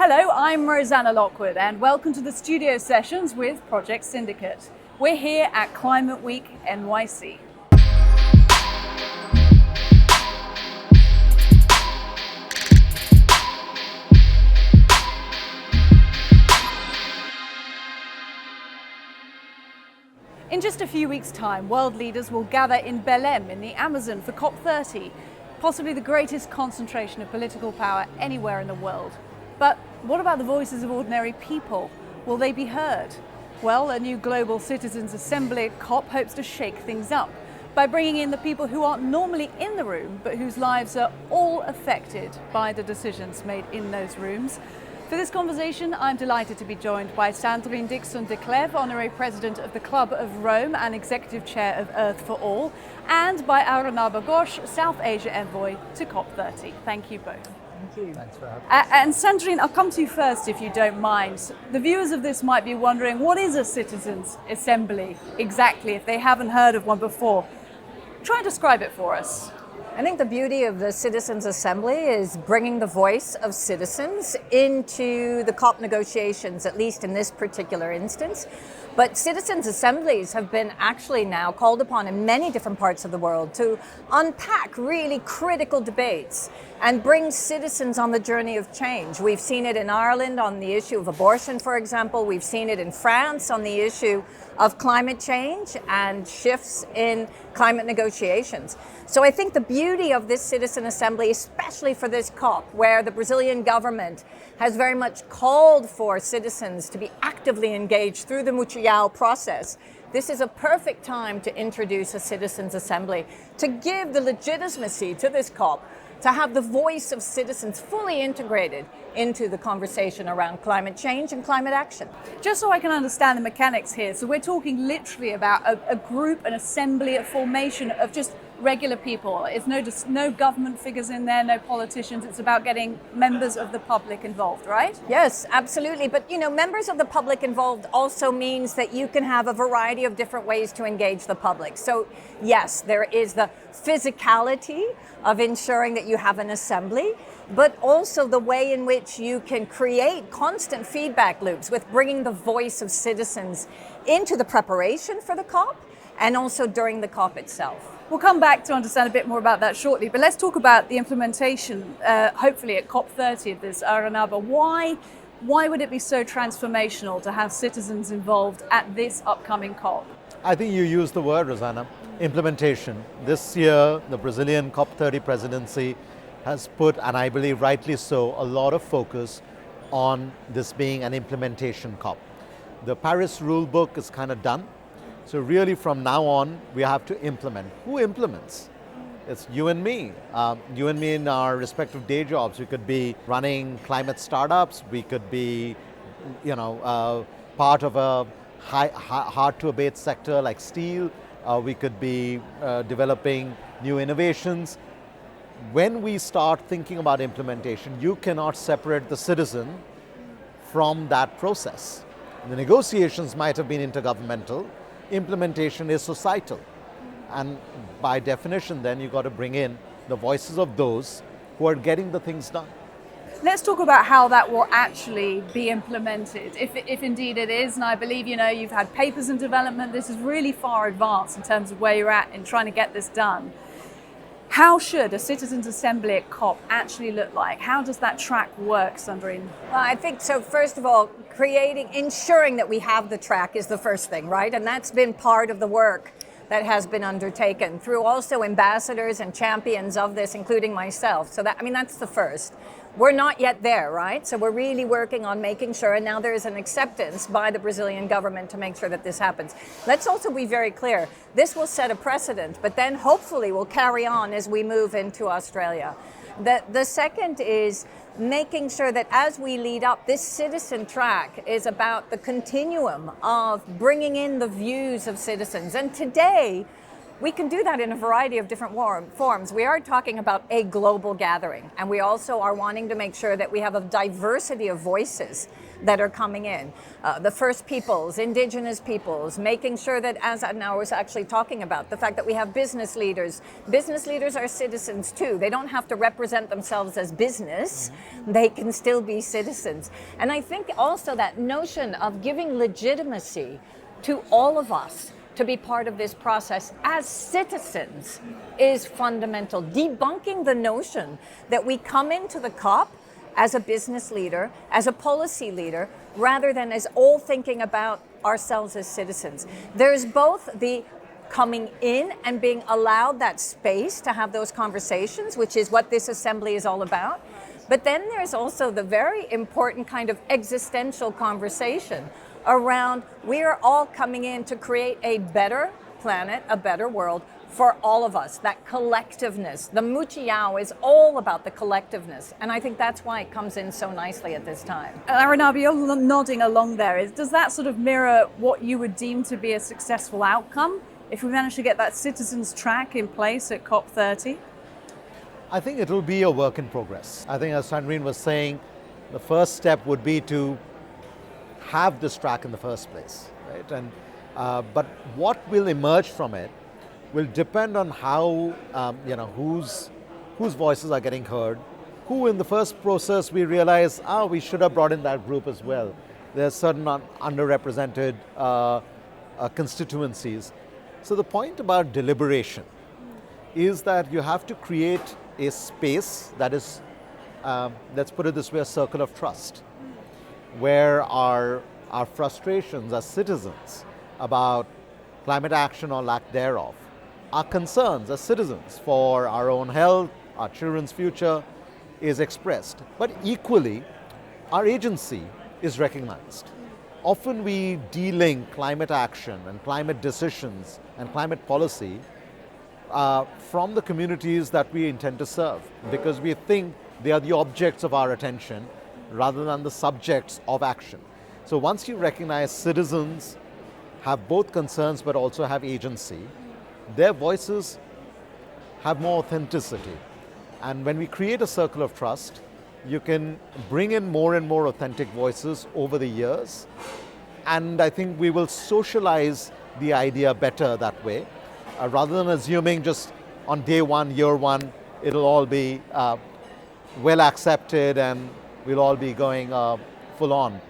Hello, I'm Rosanna Lockwood and welcome to the studio sessions with Project Syndicate. We're here at Climate Week NYC. In just a few weeks' time, world leaders will gather in Belém in the Amazon for COP30, possibly the greatest concentration of political power anywhere in the world. But what about the voices of ordinary people? Will they be heard? Well, a new global citizens' assembly at COP hopes to shake things up by bringing in the people who aren't normally in the room, but whose lives are all affected by the decisions made in those rooms. For this conversation, I'm delighted to be joined by Sandrine Dixon de Clèves, Honorary President of the Club of Rome and Executive Chair of Earth for All, and by Aranaba Ghosh, South Asia Envoy to COP30. Thank you both. Thank you. Thanks for having me. And Sandrine, I'll come to you first if you don't mind. The viewers of this might be wondering, what is a citizens' assembly exactly, if they haven't heard of one before? Try and describe it for us. I think the beauty of the Citizens' Assembly is bringing the voice of citizens into the COP negotiations, at least in this particular instance. But citizens' assemblies have been actually now called upon in many different parts of the world to unpack really critical debates and bring citizens on the journey of change. We've seen it in Ireland on the issue of abortion, for example. We've seen it in France on the issue of climate change and shifts in climate negotiations. So I think the beauty of this citizen assembly, especially for this COP, where the Brazilian government has very much called for citizens to be actively engaged through the Mutirão process, this is a perfect time to introduce a citizens assembly, to give the legitimacy to this COP, to have the voice of citizens fully integrated into the conversation around climate change and climate action. Just so I can understand the mechanics here, so we're talking literally about a group, an assembly, a formation of just regular people. It's no government figures in there, no politicians. It's about getting members of the public involved, right? Yes, absolutely. But members of the public involved also means that you can have a variety of different ways to engage the public. So yes, there is the physicality of ensuring that you have an assembly, but also the way in which you can create constant feedback loops with bringing the voice of citizens into the preparation for the COP and also during the COP itself. We'll come back to understand a bit more about that shortly, but let's talk about the implementation, hopefully at COP30 of this, Aranaba. Why would it be so transformational to have citizens involved at this upcoming COP? I think you used the word, Rosanna, implementation. This year, the Brazilian COP30 presidency has put, and I believe rightly so, a lot of focus on this being an implementation COP. The Paris rule book is kind of done. So really from now on, we have to implement. Who implements? It's you and me. You and me in our respective day jobs. We could be running climate startups. We could be, part of a hard to abate sector like steel. We could be developing new innovations. When we start thinking about implementation, you cannot separate the citizen from that process. The negotiations might have been intergovernmental. Implementation is societal. And by definition, then you've got to bring in the voices of those who are getting the things done. Let's talk about how that will actually be implemented, if indeed it is. And I believe, you've had papers in development. This is really far advanced in terms of where you're at in trying to get this done. How should a citizens' assembly at COP actually look like? How does that track work, Sandrine? Well, I think so. First of all, ensuring that we have the track is the first thing, right? And that's been part of the work that has been undertaken through also ambassadors and champions of this, including myself. So that's the first. We're not yet there, right? So we're really working on making sure, and now there is an acceptance by the Brazilian government to make sure that this happens. Let's also be very clear. This will set a precedent, but then hopefully we'll carry on as we move into Australia. The second is making sure that as we lead up, this citizen track is about the continuum of bringing in the views of citizens. And today, we can do that in a variety of different forms. We are talking about a global gathering, and we also are wanting to make sure that we have a diversity of voices that are coming in. The First Peoples, Indigenous peoples, making sure that, as now was actually talking about, the fact that we have business leaders. Business leaders are citizens too. They don't have to represent themselves as business. They can still be citizens. And I think also that notion of giving legitimacy to all of us to be part of this process as citizens is fundamental. Debunking the notion that we come into the COP as a business leader, as a policy leader, rather than as all thinking about ourselves as citizens. There's both the coming in and being allowed that space to have those conversations, which is what this assembly is all about. But then there's also the very important kind of existential conversation around we are all coming in to create a better planet, a better world for all of us, that collectiveness. The Mutiao is all about the collectiveness, and I think that's why it comes in so nicely at this time. Arinabe, you're nodding along there. Does that sort of mirror what you would deem to be a successful outcome if we manage to get that citizens track in place at COP30? I think it will be a work in progress. I think, as Sandrine was saying, the first step would be to have this track in the first place, right? And but what will emerge from it will depend on how whose voices are getting heard. Who, in the first process, we realize, we should have brought in that group as well. There's certain underrepresented constituencies. So the point about deliberation is that you have to create a space that is, let's put it this way, a circle of trust, where our frustrations as citizens about climate action or lack thereof, our concerns as citizens for our own health, our children's future is expressed. But equally, our agency is recognized. Often we de-link climate action and climate decisions and climate policy from the communities that we intend to serve, because we think they are the objects of our attention rather than the subjects of action. So once you recognize citizens have both concerns but also have agency, their voices have more authenticity. And when we create a circle of trust, you can bring in more and more authentic voices over the years. And I think we will socialize the idea better that way, rather than assuming just on day one, year one, it'll all be well accepted and we'll all be going full on.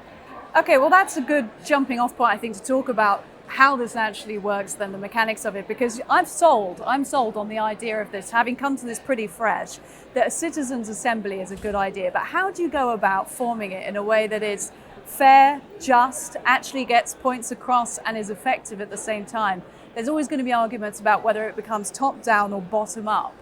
Okay, well, that's a good jumping off point, I think, to talk about how this actually works, then the mechanics of it, because I'm sold on the idea of this, having come to this pretty fresh, that a citizens' assembly is a good idea. But how do you go about forming it in a way that is fair, just, actually gets points across and is effective at the same time? There's always going to be arguments about whether it becomes top down or bottom up.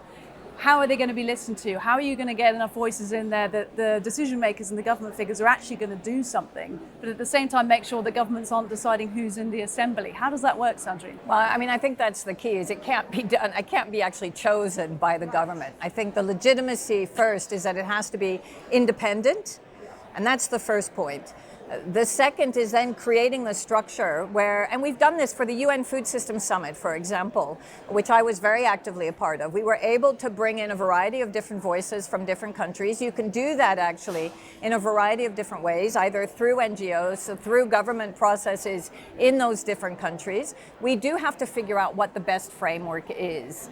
How are they going to be listened to? How are you going to get enough voices in there that the decision makers and the government figures are actually going to do something, but at the same time make sure the governments aren't deciding who's in the assembly? How does that work, Sandrine? Well, I mean, I think that's the key, is it can't be done, it can't be actually chosen by the government. I think the legitimacy first is that it has to be independent, and that's the first point. The second is then creating the structure where, and we've done this for the UN Food Systems Summit, for example, which I was very actively a part of. We were able to bring in a variety of different voices from different countries. You can do that actually in a variety of different ways, either through NGOs, so through government processes in those different countries. We do have to figure out what the best framework is.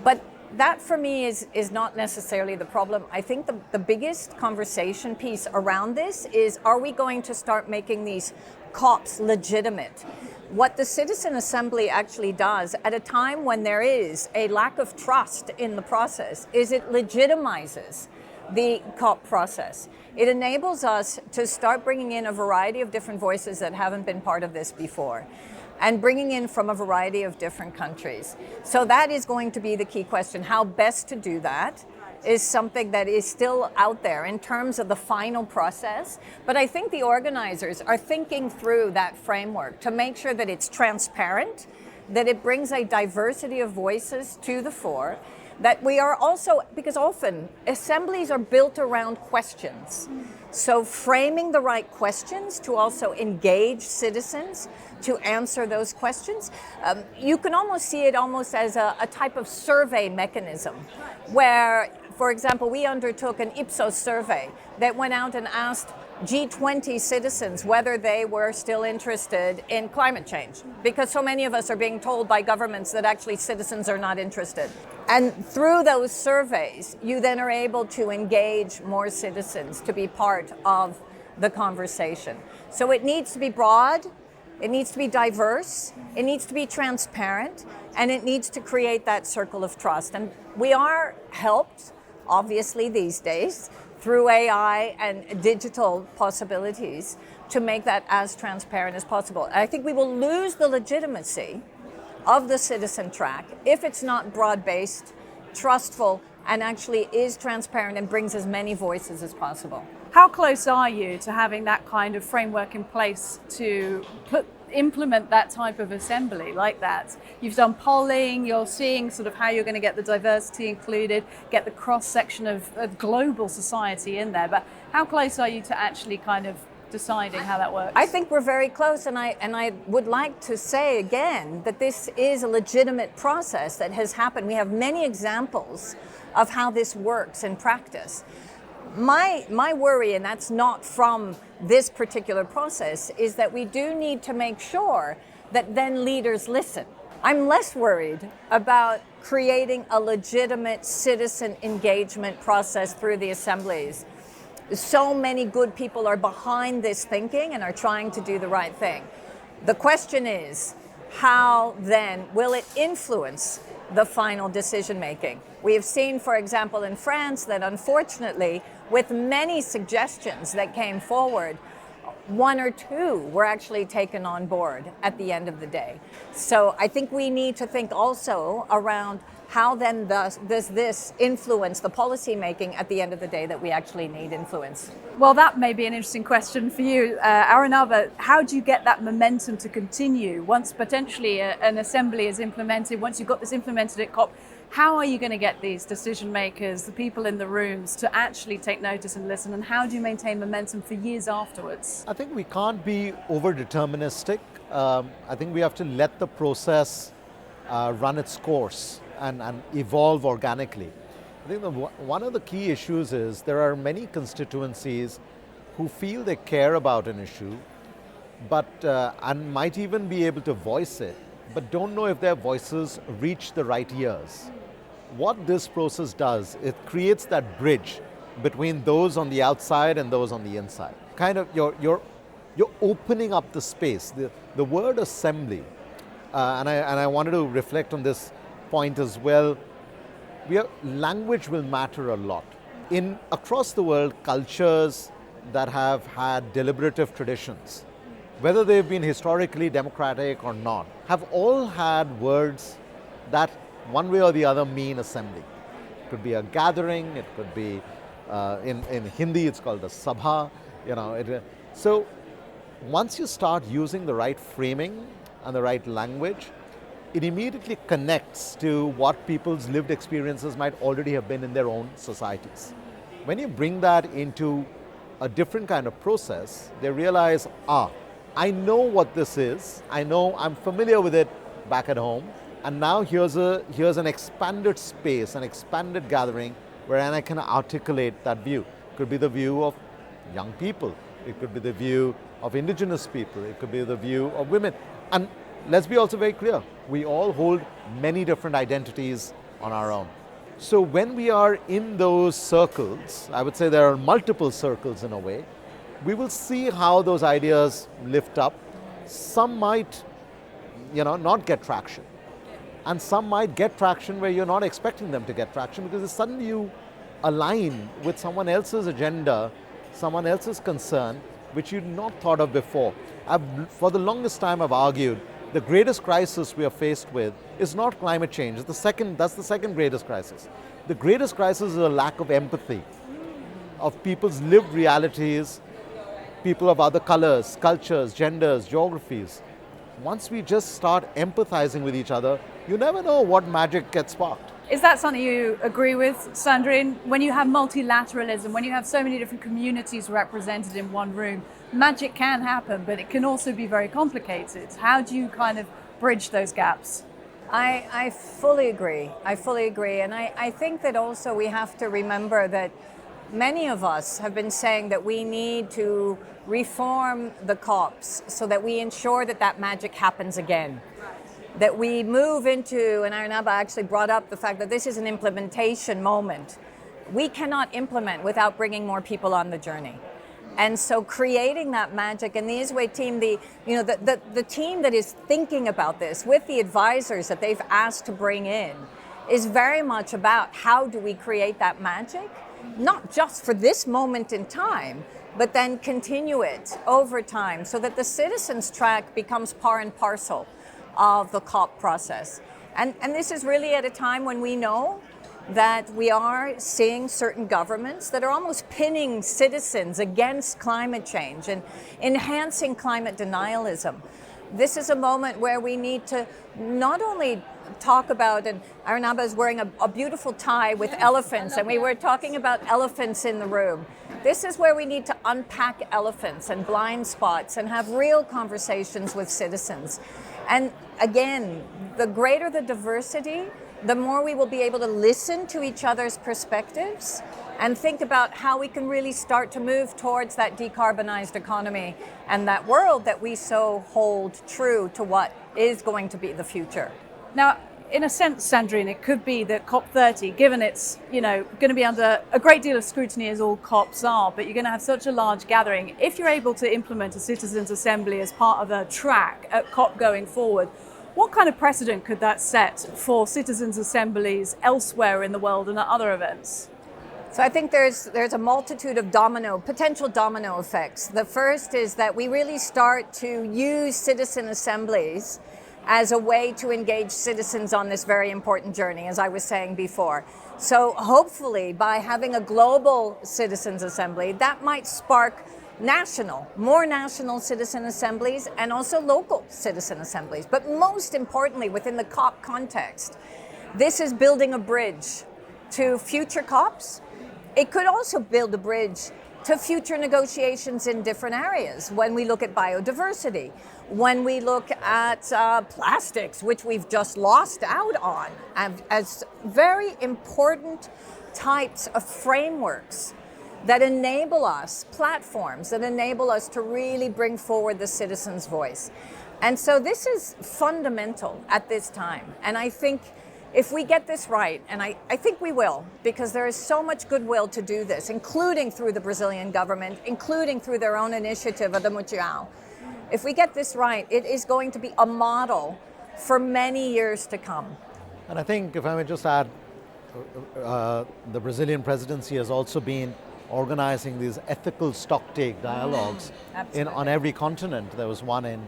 But that for me is not necessarily the problem. I think the biggest conversation piece around this is, are we going to start making these COPs legitimate? What the Citizen Assembly actually does at a time when there is a lack of trust in the process is it legitimizes the COP process. It enables us to start bringing in a variety of different voices that haven't been part of this before, and bringing in from a variety of different countries. So that is going to be the key question. How best to do that is something that is still out there in terms of the final process. But I think the organizers are thinking through that framework to make sure that it's transparent, that it brings a diversity of voices to the fore, that we are also, because often assemblies are built around questions. So framing the right questions to also engage citizens to answer those questions. You can almost see it almost as a type of survey mechanism where, for example, we undertook an Ipsos survey that went out and asked G20 citizens whether they were still interested in climate change, because so many of us are being told by governments that actually citizens are not interested. And through those surveys, you then are able to engage more citizens to be part of the conversation. So it needs to be broad, it needs to be diverse, it needs to be transparent, and it needs to create that circle of trust. And we are helped, obviously these days, through AI and digital possibilities to make that as transparent as possible. And I think we will lose the legitimacy of the citizen track if it's not broad-based, trustful, and actually is transparent and brings as many voices as possible. How close are you to having that kind of framework in place to implement that type of assembly like that? You've done polling, you're seeing sort of how you're going to get the diversity included, get the cross-section of global society in there, but how close are you to actually kind of deciding how that works? I think we're very close, and I would like to say again that this is a legitimate process that has happened. We have many examples of how this works in practice. My worry, and that's not from this particular process, is that we do need to make sure that then leaders listen. I'm less worried about creating a legitimate citizen engagement process through the assemblies. So many good people are behind this thinking and are trying to do the right thing. The question is, how then will it influence the final decision making? We have seen, for example, in France that unfortunately, with many suggestions that came forward, one or two were actually taken on board at the end of the day. So I think we need to think also around how then does this influence the policy making at the end of the day that we actually need influence? Well, that may be an interesting question for you, Arunava. How do you get that momentum to continue once potentially an assembly is implemented, once you've got this implemented at COP? How are you going to get these decision makers, the people in the rooms, to actually take notice and listen? And how do you maintain momentum for years afterwards? I think we can't be over deterministic. I think we have to let the process run its course and evolve organically. I think one of the key issues is there are many constituencies who feel they care about an issue, but and might even be able to voice it, but don't know if their voices reach the right ears. What this process does, it creates that bridge between those on the outside and those on the inside. Kind of you're opening up the space. The word assembly, and I wanted to reflect on this point as well. Language will matter a lot. Across the world, cultures that have had deliberative traditions, whether they've been historically democratic or not, have all had words that one way or the other mean assembly. It could be a gathering, it could be, in Hindi it's called a sabha, so once you start using the right framing and the right language, it immediately connects to what people's lived experiences might already have been in their own societies. When you bring that into a different kind of process, they realize, I know what this is, I'm familiar with it back at home, and now here's an expanded space, an expanded gathering where I can articulate that view. It could be the view of young people, it could be the view of indigenous people, it could be the view of women. And let's be also very clear, we all hold many different identities on our own. So when we are in those circles, I would say there are multiple circles in a way, we will see how those ideas lift up. Some might, not get traction. And some might get traction where you're not expecting them to get traction, because suddenly you align with someone else's agenda, someone else's concern, which you'd not thought of before. For the longest time I've argued, the greatest crisis we are faced with is not climate change. That's the second greatest crisis. The greatest crisis is a lack of empathy of people's lived realities, people of other colors, cultures, genders, geographies. Once we just start empathizing with each other, you never know what magic gets sparked. Is that something you agree with, Sandrine? When you have multilateralism, when you have so many different communities represented in one room, magic can happen, but it can also be very complicated. How do you kind of bridge those gaps? I fully agree. And I think that also we have to remember that many of us have been saying that we need to reform the COPs so that we ensure that that magic happens again. That we move into, and Arnaba actually brought up the fact that this is an implementation moment. We cannot implement without bringing more people on the journey. And so creating that magic, and the Iswe team, the team that is thinking about this with the advisors that they've asked to bring in, is very much about how do we create that magic, not just for this moment in time, but then continue it over time so that the citizens track becomes par and parcel of the COP process. And this is really at a time when we know that we are seeing certain governments that are almost pinning citizens against climate change and enhancing climate denialism. This is a moment where we need to not only talk about, and Arnaba is wearing a beautiful tie with elephants, and we were talking about elephants in the room. This is where we need to unpack elephants and blind spots and have real conversations with citizens. And again, the greater the diversity, the more we will be able to listen to each other's perspectives and think about how we can really start to move towards that decarbonized economy and that world that we so hold true to what is going to be the future. Now, in a sense, Sandrine, it could be that COP30, given it's going to be under a great deal of scrutiny as all COPs are, but you're going to have such a large gathering. If you're able to implement a citizens' assembly as part of a track at COP going forward, what kind of precedent could that set for citizens' assemblies elsewhere in the world and at other events? So I think there's a multitude of potential domino effects. The first is that we really start to use citizen assemblies as a way to engage citizens on this very important journey, as I was saying before. So hopefully by having a global citizens assembly, that might spark more national citizen assemblies and also local citizen assemblies. But most importantly, within the COP context, this is building a bridge to future COPs. It could also build a bridge to future negotiations in different areas. When we look at biodiversity, when we look at plastics, which we've just lost out on, as very important types of frameworks that enable us, platforms that enable us to really bring forward the citizen's voice. And so this is fundamental at this time. And I think if we get this right, and I think we will, because there is so much goodwill to do this, including through the Brazilian government, including through their own initiative of the Mundial. If we get this right, it is going to be a model for many years to come. And I think, if I may just add, the Brazilian presidency has also been organizing these ethical stocktake dialogues on every continent. There was one in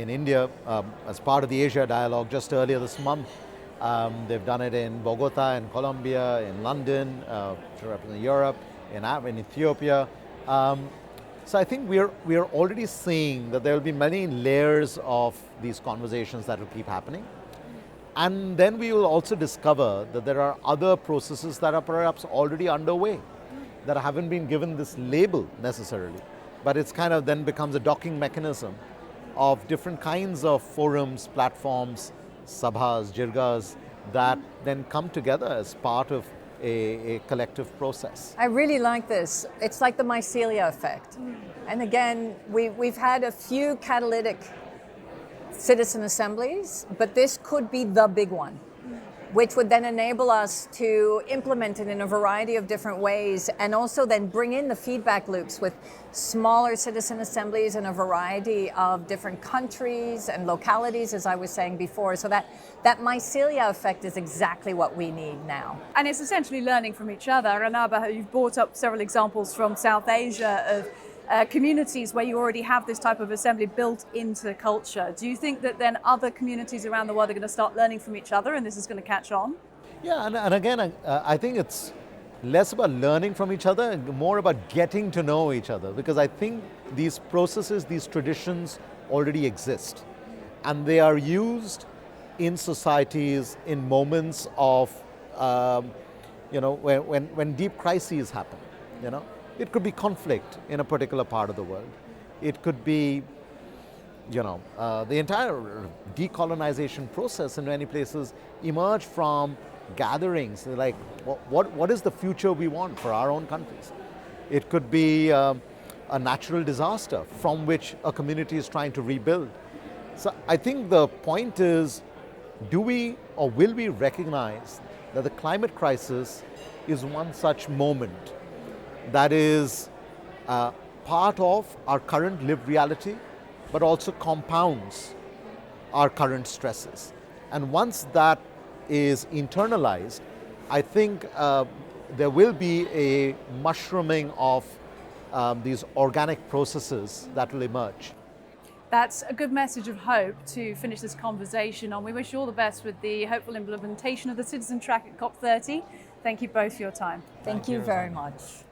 India as part of the Asia Dialogue just earlier this month. They've done it in Bogota, in Colombia, in London, to represent Europe, in Ethiopia. So I think we are already seeing that there will be many layers of these conversations that will keep happening. And then we will also discover that there are other processes that are perhaps already underway that haven't been given this label necessarily. But it's kind of then becomes a docking mechanism of different kinds of forums, platforms, sabhas, jirgas that then come together as part of a collective process. I really like this. It's like the mycelia effect. And again, we've had a few catalytic citizen assemblies, but this could be the big one, which would then enable us to implement it in a variety of different ways and also then bring in the feedback loops with smaller citizen assemblies in a variety of different countries and localities, as I was saying before. So that mycelia effect is exactly what we need now. And it's essentially learning from each other. Arnaba, you've brought up several examples from South Asia of communities where you already have this type of assembly built into culture. Do you think that then other communities around the world are going to start learning from each other and this is going to catch on? Yeah, and again, I think it's less about learning from each other and more about getting to know each other, because I think these processes, these traditions already exist and they are used in societies in moments of, when deep crises happen, It could be conflict in a particular part of the world. It could be, the entire decolonization process in many places emerged from gatherings, like what is the future we want for our own countries? It could be a natural disaster from which a community is trying to rebuild. So I think the point is, do we or will we recognize that the climate crisis is one such moment that is part of our current lived reality, but also compounds our current stresses. And once that is internalized, I think there will be a mushrooming of these organic processes that will emerge. That's a good message of hope to finish this conversation on. We wish you all the best with the hopeful implementation of the Citizen Track at COP30. Thank you both for your time. Thank you very much.